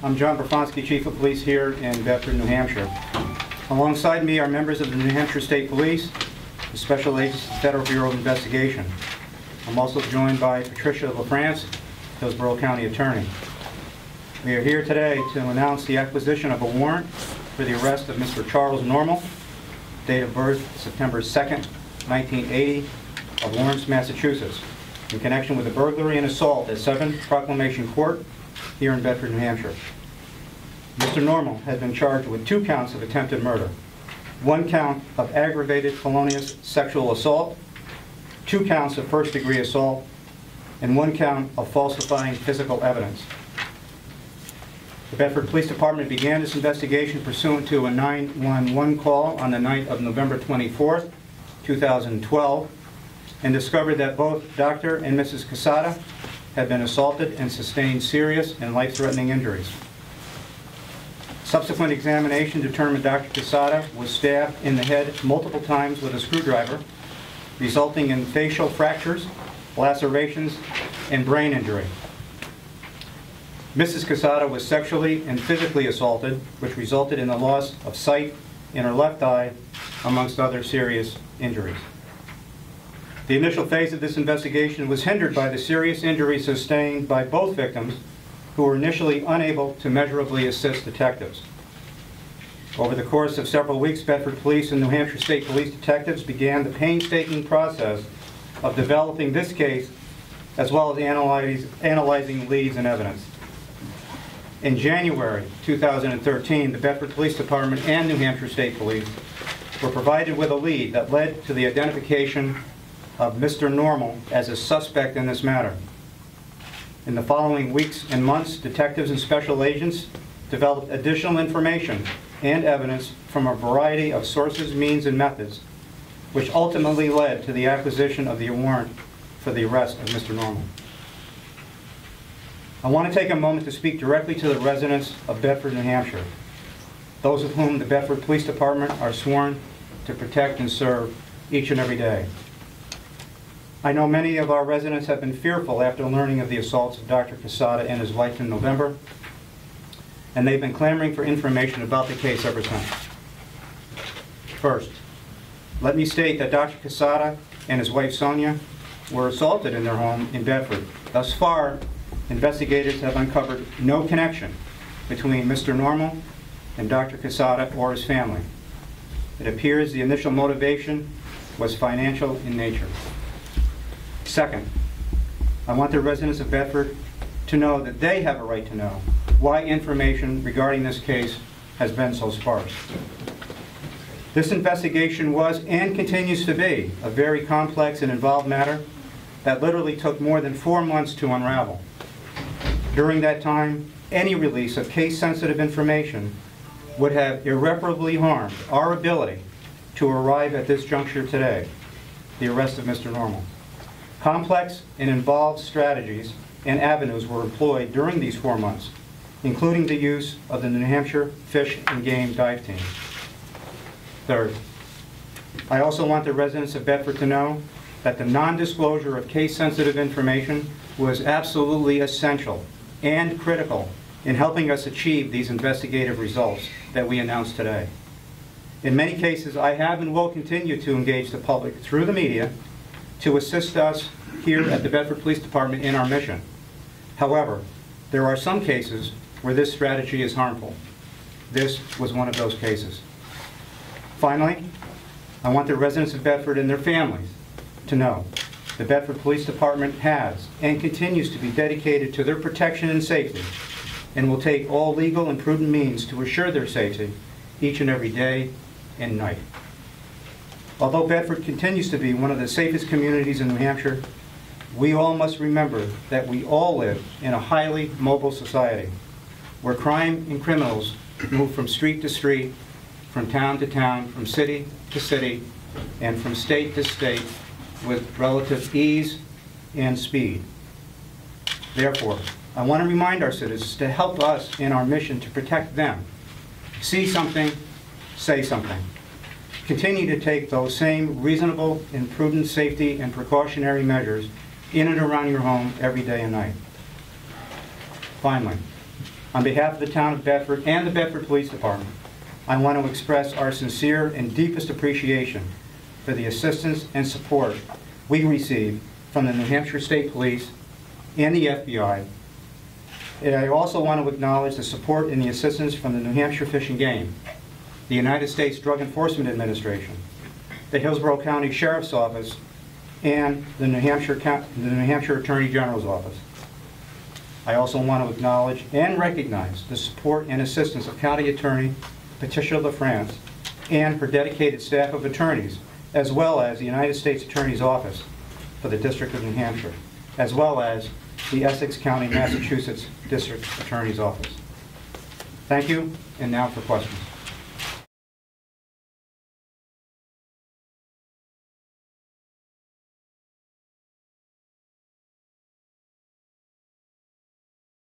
I'm John Brofonsky, Chief of Police here in Bedford, New Hampshire. Alongside me are members of the New Hampshire State Police, the Special Agents of the Federal Bureau of Investigation. I'm also joined by Patricia LaFrance, Hillsborough County Attorney. We are here today to announce the acquisition of a warrant for the arrest of Mr. Charles Normal, date of birth September 2nd, 1980, of Lawrence, Massachusetts, in connection with a burglary and assault at 7 Proclamation Court here in Bedford, New Hampshire. Mr. Normal has been charged with 2 counts of attempted murder, 1 count of aggravated felonious sexual assault, 2 counts of first-degree assault, and 1 count of falsifying physical evidence. The Bedford Police Department began this investigation pursuant to a 911 call on the night of November 24th, 2012, and discovered that both Dr. and Mrs. Quesada had been assaulted and sustained serious and life-threatening injuries. Subsequent examination determined Dr. Quesada was stabbed in the head multiple times with a screwdriver, resulting in facial fractures, lacerations, and brain injury. Mrs. Quesada was sexually and physically assaulted, which resulted in the loss of sight in her left eye, amongst other serious injuries. The initial phase of this investigation was hindered by the serious injuries sustained by both victims, who were initially unable to measurably assist detectives. Over the course of several weeks, Bedford Police and New Hampshire State Police detectives began the painstaking process of developing this case, as well as analyzing leads and evidence. In January 2013, the Bedford Police Department and New Hampshire State Police were provided with a lead that led to the identification of Mr. Normal as a suspect in this matter. In the following weeks and months, detectives and special agents developed additional information and evidence from a variety of sources, means, and methods, which ultimately led to the acquisition of the warrant for the arrest of Mr. Normal. I want to take a moment to speak directly to the residents of Bedford, New Hampshire, those of whom the Bedford Police Department are sworn to protect and serve each and every day. I know many of our residents have been fearful after learning of the assaults of Dr. Quesada and his wife in November, and they've been clamoring for information about the case ever since. First, let me state that Dr. Quesada and his wife Sonia were assaulted in their home in Bedford. Thus far, investigators have uncovered no connection between Mr. Normal and Dr. Quesada or his family. It appears the initial motivation was financial in nature. Second, I want the residents of Bedford to know that they have a right to know why information regarding this case has been so sparse. This investigation was and continues to be a very complex and involved matter that literally took more than 4 months to unravel. During that time, any release of case-sensitive information would have irreparably harmed our ability to arrive at this juncture today, the arrest of Mr. Normal. Complex and involved strategies and avenues were employed during these 4 months, including the use of the New Hampshire Fish and Game Dive Team. Third, I also want the residents of Bedford to know that the non-disclosure of case-sensitive information was absolutely essential and critical in helping us achieve these investigative results that we announced today. In many cases, I have and will continue to engage the public through the media to assist us here at the Bedford Police Department in our mission. However, there are some cases where this strategy is harmful. This was one of those cases. Finally, I want the residents of Bedford and their families to know the Bedford Police Department has and continues to be dedicated to their protection and safety, and will take all legal and prudent means to assure their safety each and every day and night. Although Bedford continues to be one of the safest communities in New Hampshire, we all must remember that we all live in a highly mobile society where crime and criminals move from street to street, from town to town, from city to city, and from state to state with relative ease and speed. Therefore, I want to remind our citizens to help us in our mission to protect them. See something, say something. Continue to take those same reasonable and prudent safety and precautionary measures in and around your home every day and night. Finally, On behalf of the town of Bedford and the Bedford Police Department, I want to express our sincere and deepest appreciation for the assistance and support we receive from the New Hampshire State Police and the FBI. And I also want to acknowledge the support and the assistance from the New Hampshire Fish and Game, the United States Drug Enforcement Administration, the Hillsborough County Sheriff's Office, and the New Hampshire Attorney General's Office. I also want to acknowledge and recognize the support and assistance of County Attorney Patricia LaFrance and her dedicated staff of attorneys, as well as the United States Attorney's Office for the District of New Hampshire, as well as the Essex County, Massachusetts District Attorney's Office. Thank you, and now for questions.